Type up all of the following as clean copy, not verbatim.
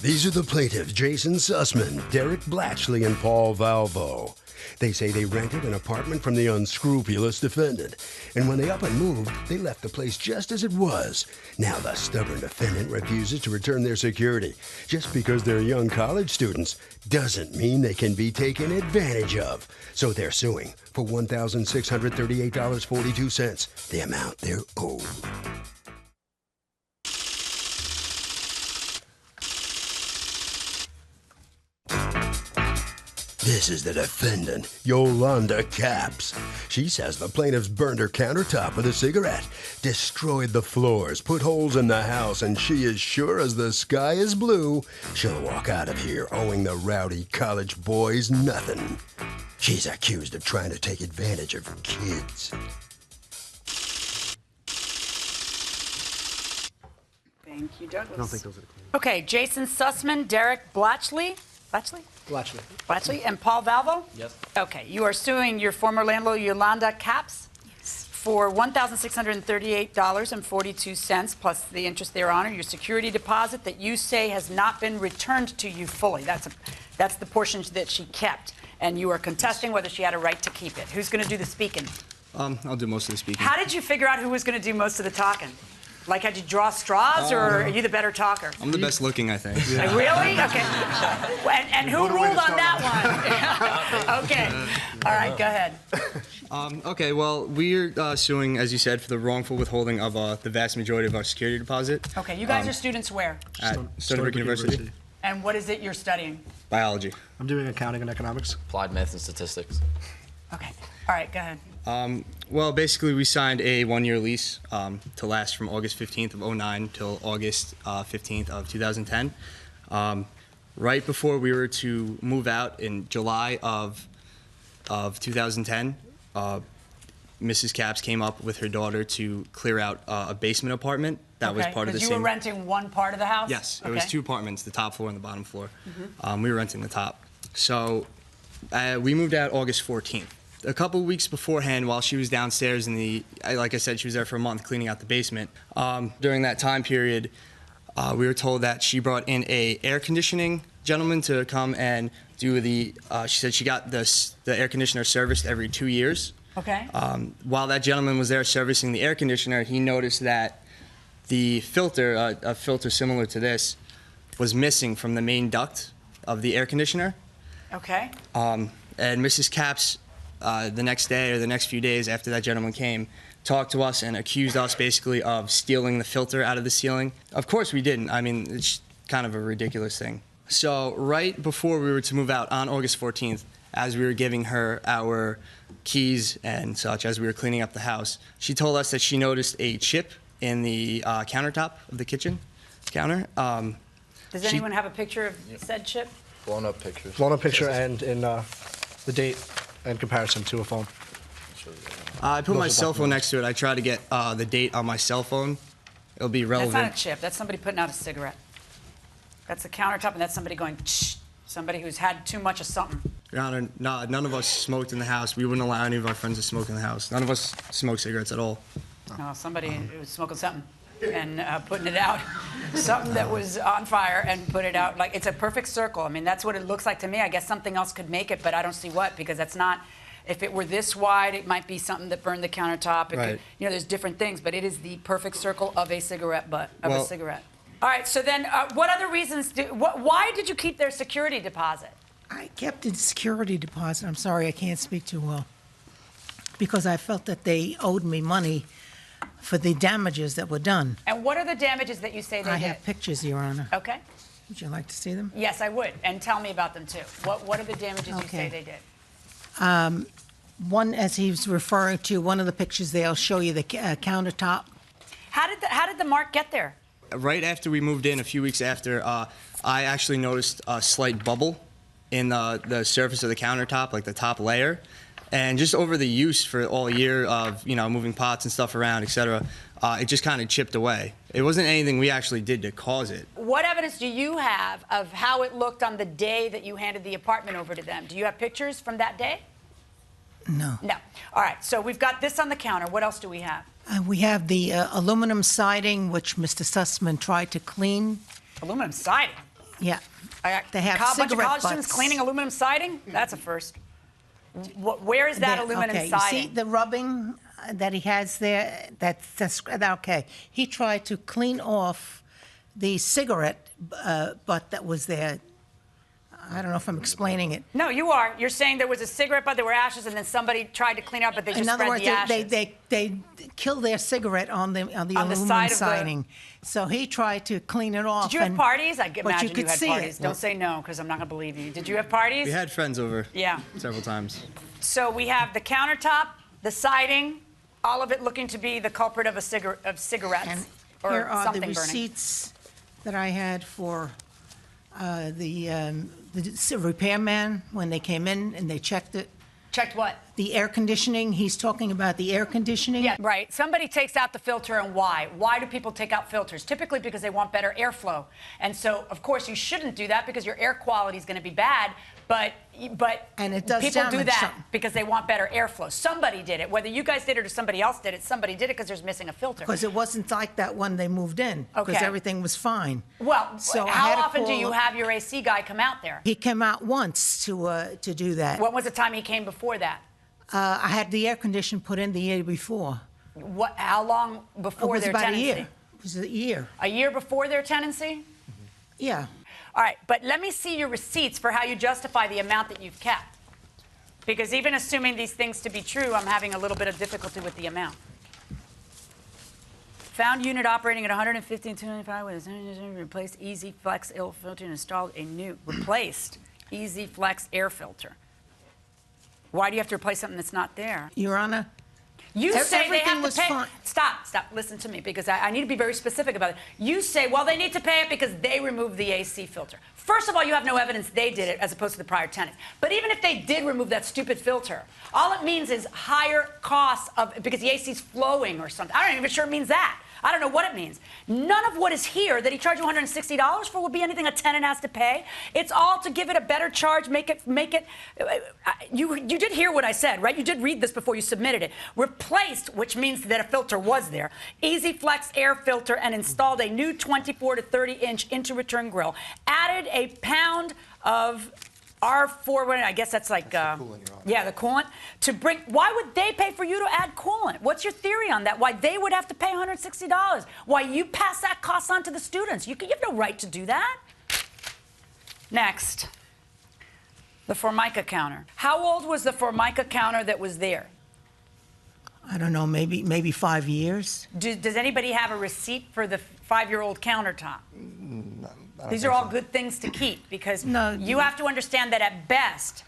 These are the plaintiffs, Jason Sussman, Derek Blatchley, and Paul Valvo. They say they rented an apartment from the unscrupulous defendant, and when they up and moved, they left the place just as it was. Now the stubborn defendant refuses to return their security. Just because they're young college students doesn't mean they can be taken advantage of. So they're suing for $1,638.42, the amount they're owed. This is the defendant, Yolanda Capps. She says the plaintiffs burned her countertop with a cigarette, destroyed the floors, put holes in the house, and she is sure as the sky is blue, she'll walk out of here owing the rowdy college boys nothing. She's accused of trying to take advantage of kids. Thank you, Douglas. I don't think those are the claims. Okay, Jason Sussman, Derek Blatchley, and Paul Valvo? Yes. Okay, you are suing your former landlord, Yolanda Capps, for $1,638.42 plus the interest thereon, or your security deposit that you say has not been returned to you fully. That's the portion that she kept, and you are contesting whether she had a right to keep it. Who's going to do the speaking? I'll do most of the speaking. How did you figure out who was going to do most of the talking? Like, had you draw straws, or are you the better talker? I'm the best looking, I think. Yeah. Really? Okay. And who ruled on that one? Okay. All right, go ahead. Okay, well, we're suing, as you said, for the wrongful withholding of the vast majority of our security deposit. Okay, you guys are students where? At Stony Brook University. And what is it you're studying? Biology. I'm doing accounting and economics. Applied math and statistics. Okay. All right, go ahead. Well, basically, we signed a one-year lease to last from August 15th of 2009 till August 15th of 2010. Right before we were to move out in July of 2010, Mrs. Capps came up with her daughter to clear out a basement apartment that was part of the same. You were renting one part of the house? Yes, it was two apartments, the top floor and the bottom floor. We were renting the top. So we moved out August 14th. A couple weeks beforehand, while she was downstairs like I said, she was there for a month cleaning out the basement. During that time period, we were told that she brought in a air conditioning gentleman to come and do she said she got the air conditioner serviced every 2 years. Okay. While that gentleman was there servicing the air conditioner, he noticed that the filter, a filter similar to this, was missing from the main duct of the air conditioner. Okay. And Mrs. Capps, the next day or the next few days after that gentleman came, talked to us and accused us basically of stealing the filter out of the ceiling. Of course we didn't. I mean, it's kind of a ridiculous thing. So right before we were to move out on August 14th, as we were giving her our keys and such, as we were cleaning up the house, she told us that she noticed a chip in the countertop of the kitchen counter. Does anyone have a picture of said chip? Blown up pictures. Blown up picture and in the date in comparison to a phone. I put my cell phone next to it. I try to get the date on my cell phone. It'll be relevant. That's not a chip. That's somebody putting out a cigarette. That's a countertop, and that's somebody going, shh. Somebody who's had too much of something. Your Honor, no, none of us smoked in the house. We wouldn't allow any of our friends to smoke in the house. None of us smoke cigarettes at all. No, somebody who was smoking something and putting it out. Something that was on fire and put it out. Like, it's a perfect circle. I mean, that's what it looks like to me. I guess something else could make it, but I don't see what, because that's not, if it were this wide, it might be something that burned the countertop. It Right. could, you know, there's different things, but it is the perfect circle of a cigarette butt, a cigarette. All right, so then what other reasons, why did you keep their security deposit? I kept the security deposit. I'm sorry, I can't speak too well. Because I felt that they owed me money for the damages that were done. And what are the damages that you say they I did? have pictures, Your Honor. Okay. Would you like to see them? Yes, I would. And tell me about them, too. What are the damages you say they did? One, as he was referring to, one of the pictures there, I'll show you the countertop. How did the mark get there? Right after we moved in, a few weeks after, I actually noticed a slight bubble in the surface of the countertop, like the top layer. And just over the use for all year of, you know, moving pots and stuff around, et cetera, it just kind of chipped away. It wasn't anything we actually did to cause it. What evidence do you have of how it looked on the day that you handed the apartment over to them? Do you have pictures from that day? No. No. All right, so we've got this on the counter. What else do we have? We have the aluminum siding, which Mr. Sussman tried to clean. Aluminum siding? Yeah. I They have bunch of cigarette college students butts. cleaning aluminum siding? That's a first. Where is that aluminum okay, siding? You see the rubbing that he has there? That's okay. He tried to clean off the cigarette butt that was there. I don't know if I'm explaining it. No, you are. You're saying there was a cigarette butt, there were ashes, and then somebody tried to clean it up, but they just In other spread words, the ashes. they killed their cigarette on the aluminum side of the- siding. So he tried to clean it off. Did you have parties? I but imagine you could had see parties. it. Don't say no, because I'm not going to believe you. Did you have parties? We had friends over. Yeah. Several times. So we have the countertop, the siding, all of it looking to be the culprit of cigarettes And or here are something the burning. receipts that I had for the repairman when they came in and they checked it. Checked what? The air conditioning, he's talking about the air conditioning. Yeah, right. Somebody takes out the filter, and why? Why do people take out filters? Typically because they want better airflow. And so, of course, you shouldn't do that because your air quality is going to be bad. But And it does people do damage that something. because they want better airflow. Somebody did it. Whether you guys did it or somebody else did it, somebody did it because there's missing a filter. Because it wasn't like that when they moved in, because Okay. everything was fine. Well, So I how had to often do call you up- have your AC guy come out there? He came out once to do that. When was the time he came before that? I had the air condition put in the year before. How long It before was their about tenancy? a year. It was a year. A year before their tenancy? Yeah. All right, but let me see your receipts for how you justify the amount that you've kept. Because even assuming these things to be true, I'm having a little bit of difficulty with the amount. Found unit operating at 115 295 with a replaced Easy Flex air filter and installed a new replaced Easy Flex air filter. Why do you have to replace something that's not there? Your Honor, You say they everything have to was pay. fine. Stop. Listen to me, because I need to be very specific about it. You say, well, they need to pay it because they removed the AC filter. First of all, you have no evidence they did it as opposed to the prior tenants. But even if they did remove that stupid filter, all it means is higher costs because the AC's flowing or something. I'm not even sure it means that. I don't know what it means. None of what is here that he charged you $160 for will be anything a tenant has to pay. It's all to give it a better charge, make it. You did hear what I said, right? You did read this before you submitted it. Replaced, which means that a filter was there. Easy Flex air filter and installed a new 24 to 30 inch inter-return grill. Added a pound of R4, I guess that's like, the coolant. Why would they pay for you to add coolant? What's your theory on that? Why they would have to pay $160? Why you pass that cost on to the students? You have no right to do that. Next, the Formica counter. How old was the Formica counter that was there? I don't know, maybe 5 years. Does anybody have a receipt for the 5-year-old countertop? These are all good things to keep because you have to understand that at best,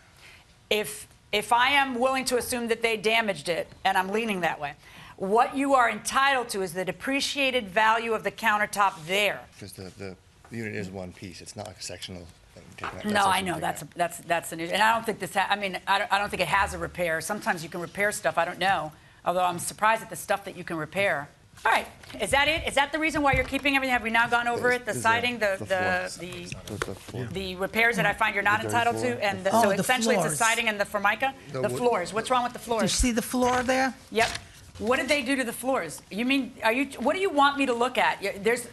if I am willing to assume that they damaged it, and I'm leaning that way, what you are entitled to is the depreciated value of the countertop there. Because the unit is one piece. It's not like a sectional thing. No, I know that's an issue, and I don't think this. I don't think it has a repair. Sometimes you can repair stuff. I don't know. Although I'm surprised at the stuff that you can repair. All right, is that it? Is that the reason why you're keeping everything? Have we now gone over it? The siding, the repairs that I find you're not entitled to, and so the essentially it's floors. the siding and the Formica. The floors. What's wrong with the Do floors? you see the floor there? Yep. What did they do to the floors? You mean, what do you want me to look at? There's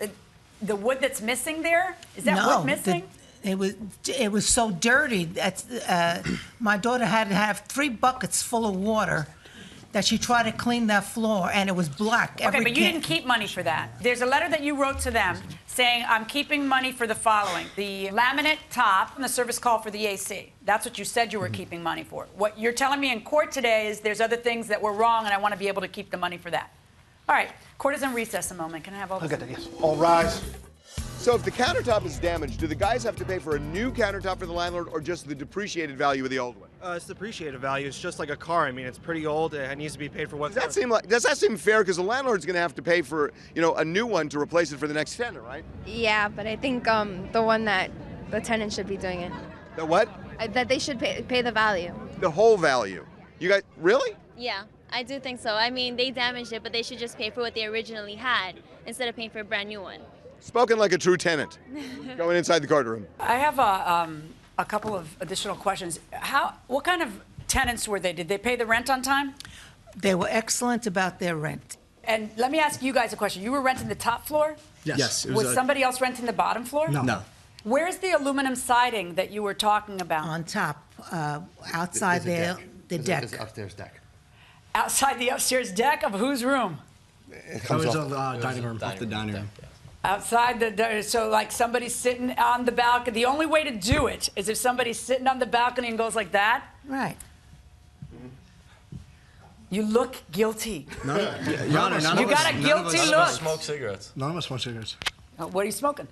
the wood that's missing there? Is that wood missing? It was so dirty that my daughter had to have 3 buckets full of water that she tried to clean that floor, and it was black. Okay, but you didn't keep money for that. There's a letter that you wrote to them saying, I'm keeping money for the following: the laminate top and the service call for the AC. That's what you said you were keeping money for. What you're telling me in court today is there's other things that were wrong, and I want to be able to keep the money for that. All right, court is in recess a moment. Can I have all this? Okay, yes. All rise. So if the countertop is damaged, do the guys have to pay for a new countertop for the landlord or just the depreciated value of the old one? It's depreciated value. It's just like a car. I mean, it's pretty old. It needs to be paid for what's Does that seem fair? Because the landlord's going to have to pay for, a new one to replace it for the next tenant, right? Yeah, but I think the one that the tenant should be doing it. The what? That they should pay the value. The whole value. You guys, really? Yeah, I do think so. I mean, they damaged it, but they should just pay for what they originally had instead of paying for a brand new one. Spoken like a true tenant. Going inside the courtroom. I have a couple of additional questions. What kind of tenants were they? Did they pay the rent on time? They were excellent about their rent. And let me ask you guys a question. You were renting the top floor? Yes. Was somebody else renting the bottom floor? No. Where's the aluminum siding that you were talking about? On top, outside there, the deck. There's an upstairs deck. Outside the upstairs deck of whose room? That was the dining room. Off the dining room. Outside so like somebody's sitting on the balcony. The only way to do it is if somebody's sitting on the balcony and goes like that. Right. You look guilty. No, Your Honor, none You of us- got a none of guilty us- look. Smoke cigarettes. none of us smoke cigarettes. What are you smoking?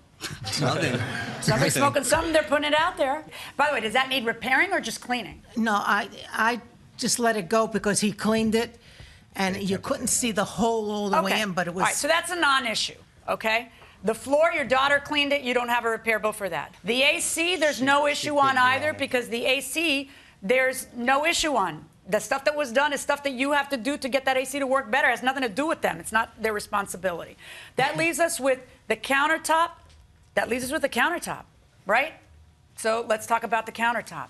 Nothing. Somebody's smoking something, they're putting it out there. By the way, does that need repairing or just cleaning? No, I just let it go because he cleaned it, and you couldn't see the hole all the way in, but it was... All right, so that's a non-issue, okay? The floor, your daughter cleaned it, you don't have a repair bill for that. The AC, there's no issue on either because the AC, there's no issue on. The stuff that was done is stuff that you have to do to get that AC to work better. It has nothing to do with them. It's not their responsibility. That leaves us with the countertop. Right? So let's talk about the countertop.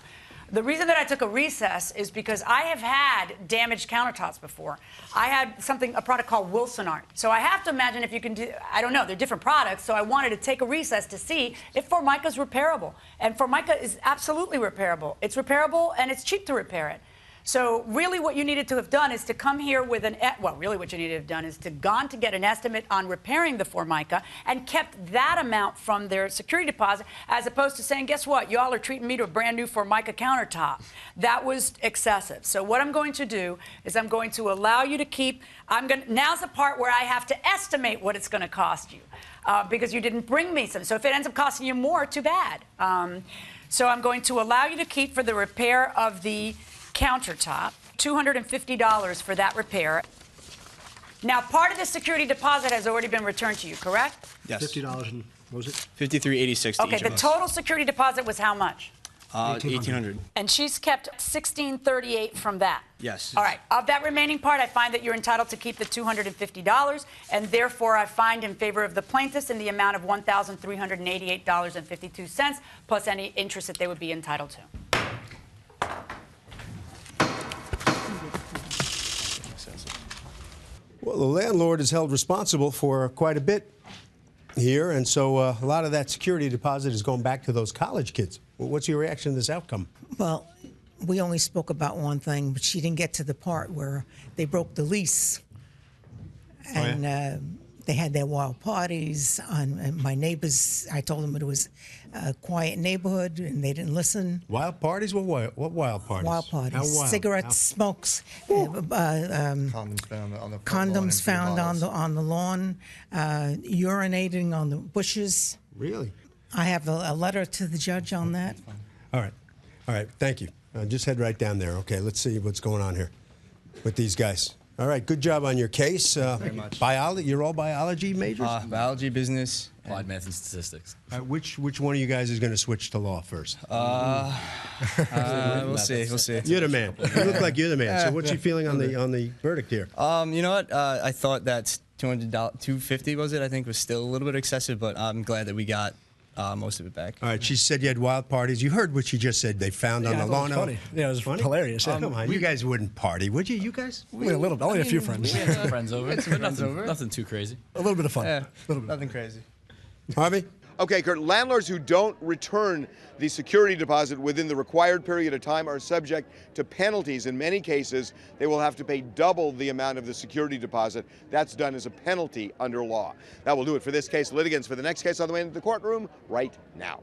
The reason that I took a recess is because I have had damaged countertops before. I had a product called Wilson Art. So I have to imagine if you can do, I don't know, they're different products, so I wanted to take a recess to see if Formica is repairable. And Formica is absolutely repairable. It's repairable and it's cheap to repair it. So really what you needed to have done is to come here with really what you needed to have done is to gone to get an estimate on repairing the Formica and kept that amount from their security deposit as opposed to saying, guess what, y'all are treating me to a brand new Formica countertop. That was excessive. So what I'm going to do is I'm going to allow you to keep, now's the part where I have to estimate what it's going to cost you because you didn't bring me some. So if it ends up costing you more, too bad. So I'm going to allow you to keep for the repair of the countertop, $250 for that repair. Now, part of the security deposit has already been returned to you, correct? Yes. $50 and, what was it? $53.86 to Okay, each the of us. total security deposit was how much? $1,800. And she's kept $1,638 from that. Yes. All right. Of that remaining part, I find that you're entitled to keep the $250, and therefore I find in favor of the plaintiffs in the amount of $1,388.52, plus any interest that they would be entitled to. Well, the landlord is held responsible for quite a bit here, and so a lot of that security deposit is going back to those college kids. Well, what's your reaction to this outcome? Well, we only spoke about one thing, but she didn't get to the part where they broke the lease. And they had their wild parties. And my neighbors, I told them it was a quiet neighborhood, and they didn't listen. Wild parties? What wild parties? Wild parties. How wild? Cigarette smokes. Condoms found on the front lawn Condoms and beer found bottles. on the lawn. Urinating on the bushes. Really? I have a letter to the judge on that. All right. All right. Thank you. Just head right down there. Okay, let's see what's going on here with these guys. All right, good job on your case. Very much. Biology, you're all biology majors? Biology, business. Applied math and statistics. Which one of you guys is going to switch to law first? We'll see. We'll see. You're the man. You look like you're the man. So what's your feeling on the verdict here? You know what? I thought that $250 was it? I think was still a little bit excessive, but I'm glad that we got most of it back. All right, she said you had wild parties. You heard what she just said. They found on the lawn. It was funny. Yeah, it was funny? hilarious. Yeah. Come on, you guys wouldn't party, would you? You guys? We a little, only a few friends. We had some friends over. But over. nothing too crazy. A little bit of fun. Yeah, A little bit. nothing crazy. Harvey? Okay, Kurt, landlords who don't return the security deposit within the required period of time are subject to penalties. In many cases, they will have to pay double the amount of the security deposit. That's done as a penalty under law. That will do it for this case. Litigants for the next case on the way into the courtroom right now.